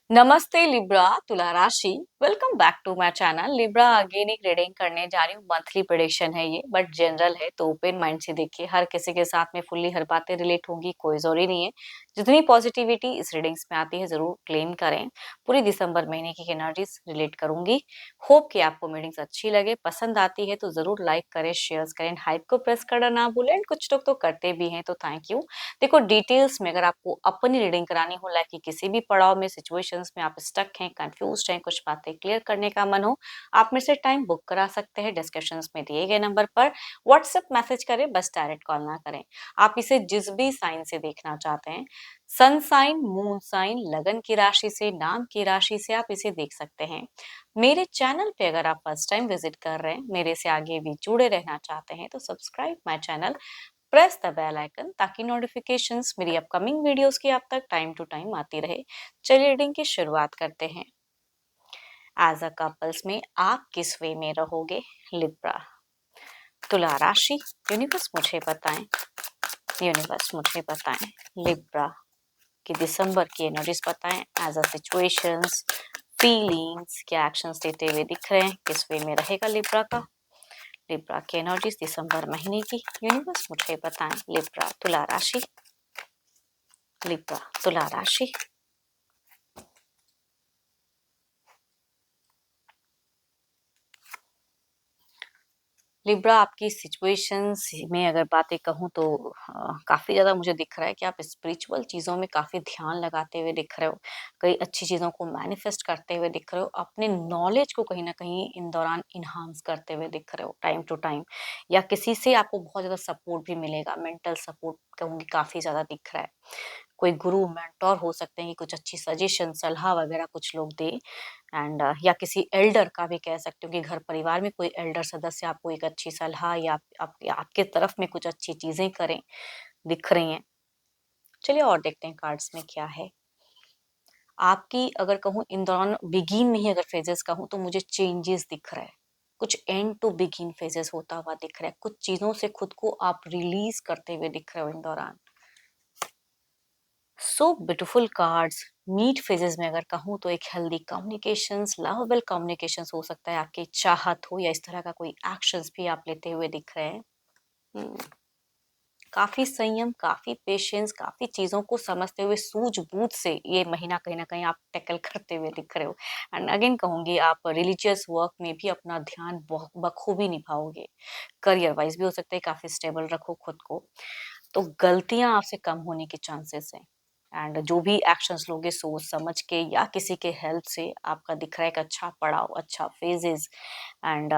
नमस्ते लिब्रा तुला राशि। Welcome back to my channel. Libra again एक रीडिंग करने जा रही हूँ। मंथली प्रेडिक्शन है ये, बट जनरल है, तो ओपन माइंड से देखिए। हर किसी के साथ में फुल्ली हर बातें रिलेट होंगी, कोई जरूरी नहीं है। जितनी पॉजिटिविटी इस रीडिंग्स में आती है जरूर क्लेम करें। पूरी दिसंबर महीने की एनर्जीज रिलेट करूंगी। होप कि आपको मीटिंग्स अच्छी लगे, पसंद आती है तो जरूर लाइक करें, शेयर करें, हाइप को प्रेस करना ना भूलें। एंड कुछ लोग तो करते भी हैं, तो थैंक यू। देखो, डिटेल्स में अगर आपको अपनी रीडिंग करानी हो, लाइक कि किसी भी पड़ाव में, सिचुएशंस में आप स्टक हैं, कंफ्यूज्ड हैं, कुछ बातें क्लियर करने का मन हो, आप मेरे से टाइम बुक करा सकते हैं। डिस्क्रिप्शंस में दिए गए नंबर पर व्हाट्सएप मैसेज करें, बस डायरेक्ट कॉल ना करें। आप इसे जिस भी साइन से देखना चाहते हैं, सन साइन, मून साइन, लगन की राशि से, नाम की राशि से, आप इसे देख सकते हैं। मेरे चैनल पे अगर आप फर्स्ट टाइम विजिट कर रहे हैं, मेरे से आगे भी जुड़े रहना चाहते हैं, तो subscribe my channel, press the bell icon, ताकि नोटिफिकेशंस मेरी अपकमिंग वीडियोस की आप तक टाइम टू टाइम आती रहे। चलिए रीडिंग की शुरुआत करते हैं। एज अ कपल्स में आप किस वे में रहोगे? लिब्रा। तुला राशि। यूनिवर्स मुझे बताएं, यूनिवर्स मुझे बताएं, लिब्रा की दिसंबर की एनर्जीज बताएं। एज अ सिचुएशंस, फीलिंग्स, क्या एक्शंस लेते हुए दिख रहे हैं, किस वे में रहेगा लिब्रा का। लिब्रा की एनर्जीज दिसंबर महीने की यूनिवर्स मुझे बताएं। लिब्रा तुला राशि, लिब्रा तुला राशि। लिब्रा, आपकी सिचुएशंस में अगर बातें कहूँ तो काफ़ी ज़्यादा मुझे दिख रहा है कि आप स्पिरिचुअल चीज़ों में काफ़ी ध्यान लगाते हुए दिख रहे हो। कई अच्छी चीज़ों को मैनिफेस्ट करते हुए दिख रहे हो। अपने नॉलेज को कहीं न कहीं इन दौरान एनहांस करते हुए दिख रहे हो टाइम टू टाइम, या किसी से आपको बहुत ज़्यादा सपोर्ट भी मिलेगा। मेंटल सपोर्ट कहूँगी काफ़ी ज़्यादा दिख रहा है। कोई गुरु, मेंटर हो सकते हैं कि कुछ अच्छी सजेशन, सलाह वगैरह कुछ लोग दें। एंड या किसी एल्डर का भी कह सकते हो कि घर परिवार में कोई एल्डर सदस्य आपको एक अच्छी सलाह या आपके तरफ में कुछ अच्छी चीजें करें, दिख रही हैं। चलिए और देखते हैं कार्ड्स में क्या है। आपकी अगर कहूँ इन दौरान बिगिन में ही अगर फेजेस कहूँ तो मुझे चेंजेस दिख रहा है। कुछ एंड टू बिगिन फेजेस होता हुआ दिख रहा है। कुछ चीजों से खुद को आप रिलीज करते हुए दिख रहे हो इन दौरान। So beautiful cards. Meet phases में अगर कहूँ तो एक हेल्दी कम्युनिकेशंस, लवेबल कम्युनिकेशंस हो सकता है, आपकी चाहत हो या इस तरह का कोई एक्शंस भी आप लेते हुए दिख रहे हैं। हम्म, काफी संयम, काफी पेशेंस, काफी चीजों को समझते हुए सूझबूझ से ये महीना कहीं ना कहीं आप टैकल करते हुए दिख रहे हो। एंड अगेन कहूंगी, आप रिलीजियस वर्क में भी अपना ध्यान बखूबी निभाओगे। करियर वाइज भी हो सकता है काफी स्टेबल रखो खुद को, तो गलतियां आपसे कम होने के चांसेस हैं। एंड जो भी एक्शंस लोगे सोच समझ के या किसी के हेल्प से, आपका दिख रहा है एक अच्छा पड़ाव, अच्छा फेजेस। एंड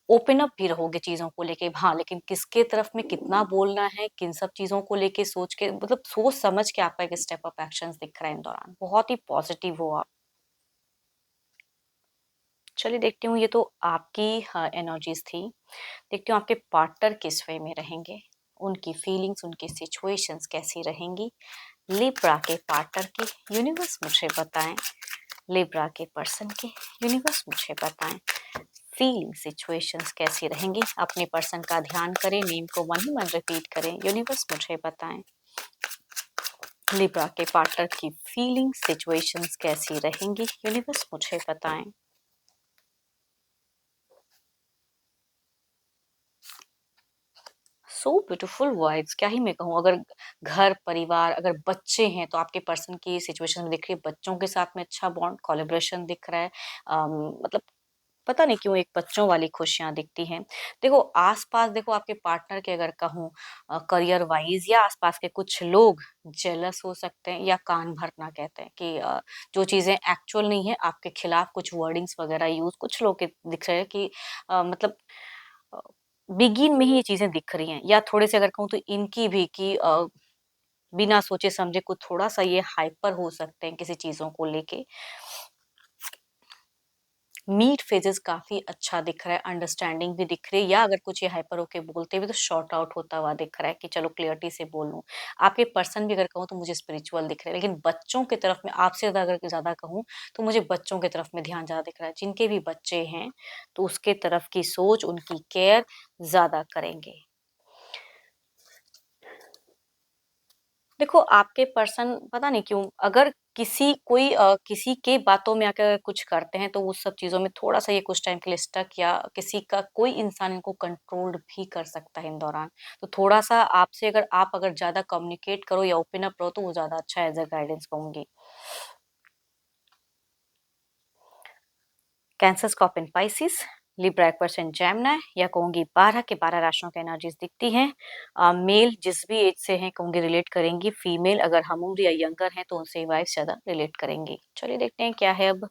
ओपन अप भी रहोगे चीजों को लेके। हाँ, लेकिन किसके तरफ में कितना बोलना है, किन सब चीजों को लेके सोच के, मतलब सोच समझ के आपका एक स्टेप अप एक्शंस दिख रहा है इन दौरान। बहुत ही पॉजिटिव हो आप। चलिए देखती हूँ, ये तो आपकी एनर्जीज थी। देखती हूँ आपके पार्टनर किस वे में रहेंगे, उनकी फीलिंग्स, उनकी सिचुएशंस कैसी रहेंगी। लिब्रा के पार्टनर की यूनिवर्स मुझे बताएं। लिब्रा के पर्सन की यूनिवर्स मुझे बताएं। फीलिंग, सिचुएशंस कैसी रहेंगी। अपने पर्सन का ध्यान करें, नेम को मन ही मन रिपीट करें। यूनिवर्स मुझे बताएं। लिब्रा के पार्टनर की फीलिंग, सिचुएशंस कैसी रहेंगी। यूनिवर्स मुझे बताएं। सो ब्यूटीफुल वाइब्स, क्या ही मैं कहूँ। अगर घर परिवार, अगर बच्चे हैं तो आपके पर्सन की सिचुएशन में दिख रही है बच्चों के साथ में अच्छा बॉन्ड, कोलैबोरेशन दिख रहा है। मतलब पता नहीं क्यों एक बच्चों वाली खुशियां दिखती हैं। देखो आसपास, देखो आपके पार्टनर के अगर कहूँ करियर वाइज, या आसपास के कुछ लोग जेलस हो सकते हैं, या कान भरना कहते हैं कि जो चीजें एक्चुअल नहीं है आपके खिलाफ कुछ वर्डिंग्स वगैरह यूज, कुछ लोग के दिख रहे हैं कि मतलब बिगिन में ही ये चीजें दिख रही हैं। या थोड़े से अगर कहूँ तो इनकी भी कि बिना सोचे समझे कुछ थोड़ा सा ये हाइपर हो सकते हैं किसी चीजों को लेके। मीट फेजेस काफी अच्छा दिख रहा है, अंडरस्टैंडिंग भी दिख रही है, या अगर कुछ ये हाइपर होके बोलते भी तो शॉर्ट आउट होता हुआ दिख रहा है कि चलो क्लियरिटी से बोल लूं। आपके पर्सन भी अगर कहूँ तो मुझे स्पिरिचुअल दिख रहे हैं, लेकिन बच्चों की तरफ में आपसे ज्यादा अगर ज्यादा कहूँ तो मुझे बच्चों की तरफ में ध्यान ज्यादा दिख रहा है। जिनके भी बच्चे हैं तो उसके तरफ की सोच, उनकी केयर ज्यादा करेंगे। देखो आपके पर्सन पता नहीं क्यों अगर किसी के बातों में आकर कुछ करते हैं तो उस सब चीजों में थोड़ा सा ये कुछ टाइम के लिए स्टक या किसी का कोई इंसान इनको कंट्रोल भी कर सकता है इन दौरान। तो थोड़ा सा आपसे अगर आप अगर ज्यादा कम्युनिकेट करो या ओपन अप रहो तो वो ज्यादा अच्छा एज अ गाइडेंस कहूंगी। Cancer scorpion Pisces Libra Aquarius Gemini या कहूंगी 12 के 12 राशियों की एनर्जीज दिखती हैं। मेल जिस भी एज से हैं कहूंगी रिलेट करेंगी, फीमेल अगर हम उम्र या यंगर हैं तो उनसे वाइफ ज्यादा रिलेट करेंगी। चलिए देखते हैं क्या है अब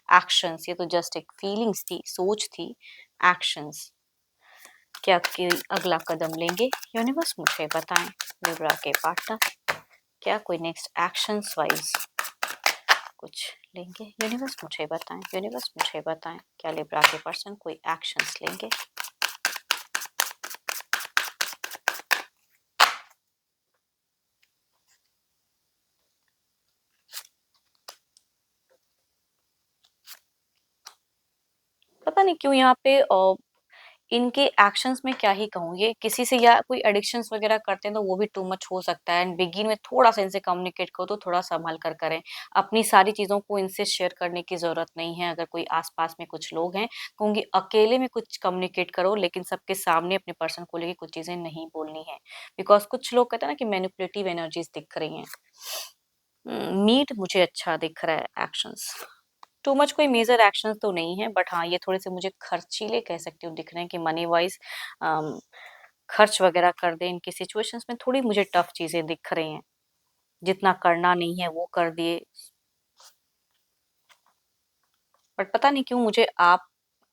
एक्शंस। ये तो जस्ट एक फीलिंग्स थी, सोच थी। एक्शंस क्या कि अगला कदम लेंगे यूनिवर्स मुझे बताएं। लिब्रा के पार्टनर क्या कोई नेक्स्ट एक्शंस वाइज कुछ लेंगे? यूनिवर्स मुझे बताएं, यूनिवर्स मुझे बताएं क्या लिब्रा के पर्सन कोई एक्शंस लेंगे? पता नहीं क्यों यहाँ पे इनके एक्शंस में क्या ही कहूँ, ये किसी से या कोई एडिक्शंस वगैरह करते हैं तो वो भी टू मच हो सकता है। एंड बिगिन में थोड़ा सा इनसे कम्युनिकेट करो तो थोड़ा संभल कर करें। अपनी सारी चीजों को इनसे शेयर करने की जरूरत नहीं है। अगर कोई आसपास में कुछ लोग हैं कहूंगी अकेले में कुछ कम्युनिकेट करो, लेकिन सबके सामने अपने पर्सन को लेके कुछ चीजें नहीं बोलनी है। बिकॉज कुछ लोग कहते हैं ना कि मैनिपुलेटिव एनर्जीज दिख रही हैं। मीट मुझे अच्छा दिख रहा है एक्शंस। टू मच कोई मेजर एक्शन तो नहीं है, बट हाँ ये थोड़े से मुझे खर्चीले कह सकती हूँ दिख रहे हैं कि मनी वाइज खर्च वगैरह कर दें। इनकी सिचुएशंस में थोड़ी मुझे टफ चीजें दिख रही हैं। जितना करना नहीं है वो कर दिए। बट पता नहीं क्यों मुझे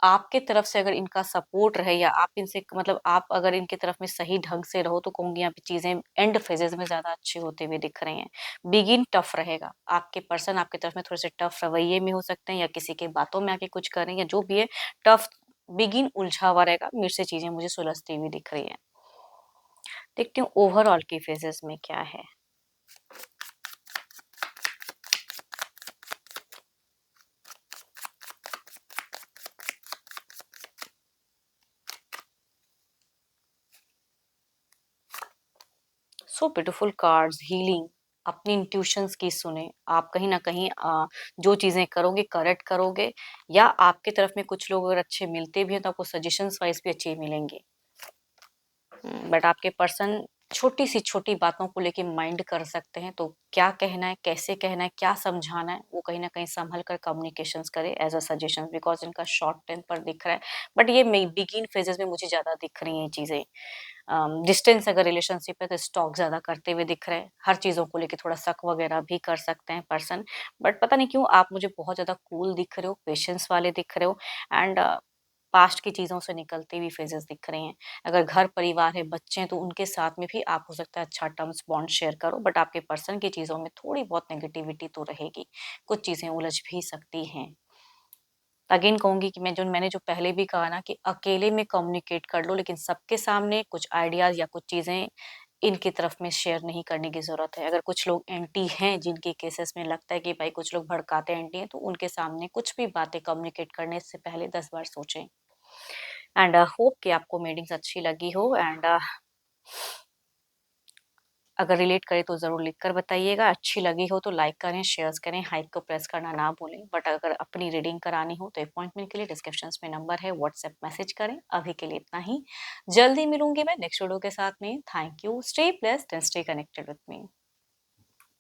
आपके तरफ से अगर इनका सपोर्ट रहे या आप इनसे मतलब आप अगर इनके तरफ में सही ढंग से रहो तो कहूंगी यहाँ पे चीजें एंड फेजेस में ज्यादा अच्छे होते हुए दिख रहे हैं। बिगिन टफ रहेगा, आपके पर्सन आपके तरफ में थोड़े से टफ रवैये में हो सकते हैं या किसी के बातों में आके कुछ कर रहे हैं या जो भी है टफ बिगिन उलझा हुआ रहेगा। मेरे से चीजें मुझे सुलझती हुई दिख रही है। देखती हूँ ओवरऑल की फेजेस में क्या है। सो ब्यूटीफुल कार्ड्स हीलिंग। अपनी इंट्यूशंस की सुने। आप कहीं ना कहीं जो चीजें करोगे करेक्ट करोगे, या आपके तरफ में कुछ लोग अगर अच्छे मिलते भी हैं तो आपको सजेशंस वाइज भी अच्छे मिलेंगे। बट आपके पर्सन छोटी सी छोटी बातों को लेके माइंड कर सकते हैं, तो क्या कहना है कैसे कहना है क्या समझाना है वो कहीं ना कहीं संभल कर कम्युनिकेशंस करे एज अ सजेशन। बिकॉज इनका शॉर्ट टेम्पर दिख रहा है, बट ये बिगिन फेजेस में मुझे ज्यादा दिख रही हैं चीजें। डिस्टेंस अगर रिलेशनशिप है तो स्टॉक ज्यादा करते हुए दिख रहे हैं। हर चीजों को लेके थोड़ा शक वगैरह भी कर सकते हैं पर्सन। बट पता नहीं क्यों आप मुझे बहुत ज्यादा कूल दिख रहे हो, पेशेंस वाले दिख रहे हो। एंड पास्ट की चीजों से निकलते हुए फेजेस दिख रहे हैं। अगर घर परिवार है बच्चे हैं तो उनके साथ में भी आप हो सकता है अच्छा टर्म्स बॉन्ड शेयर करो, बट आपके पर्सन की चीजों में थोड़ी बहुत नेगेटिविटी तो रहेगी। कुछ चीजें उलझ भी सकती हैं। अगेन कहूंगी कि मैंने जो पहले भी कहा ना कि अकेले में कम्युनिकेट कर लो, लेकिन सबके सामने कुछ आइडियाज या कुछ चीजें इनकी तरफ में शेयर नहीं करने की जरूरत है। अगर कुछ लोग एंटी हैं जिनके केसेस में लगता है कि भाई कुछ लोग भड़काते एंटी हैं, तो उनके सामने कुछ भी बातें कम्युनिकेट करने से पहले 10 बार सोचें। एंड होप कि आपको मीटिंग्स अच्छी लगी हो। एंड अगर रिलेट करे तो ज़रूर लिख कर बताइएगा। अच्छी लगी हो तो लाइक करें, शेयर्स करें, हाइप को प्रेस करना ना भूलें। बट अगर अपनी रीडिंग करानी हो तो अपॉइंटमेंट के लिए डिस्क्रिप्शंस में नंबर है, व्हाट्सएप मैसेज करें। अभी के लिए इतना ही। जल्दी मिलूंगी मैं नेक्स्ट वीडियो के साथ में। Thank you. Stay blessed and stay connected with me.